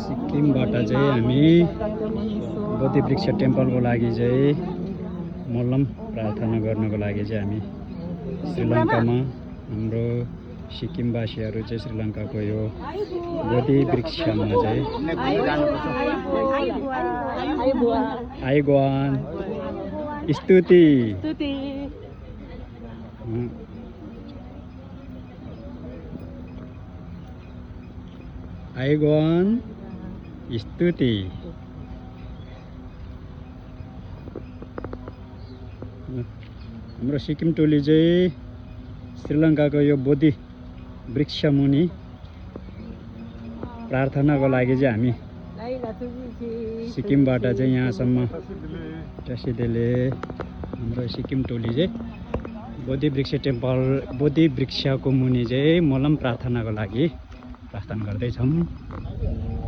सिक्किमबाट चाहिँ हामी बोधि वृक्ष टेम्पलको लागि चाहिँ मल्लम प्रार्थना गर्नको लागि चाहिँ हामी श्रीलङ्कामा हाम्रो सिक्किमवासीहरू चाहिँ श्रीलङ्काको यो बोधि वृक्षमा चाहिँ आइगवान स्तुति आइगवान स्तुति हाम्रो सिक्किम टोली चाहिँ श्रीलङ्काको यो बोधि वृक्ष मुनि प्रार्थनाको लागि चाहिँ हामी सिक्किमबाट चाहिँ यहाँसम्म टसिदेले हाम्रो सिक्किम टोली चाहिँ बोधि वृक्ष टेम्पल बोधि वृक्षको मुनि चाहिँ मल्लम प्रार्थनाको लागि प्रस्थान गर्दैछौँ।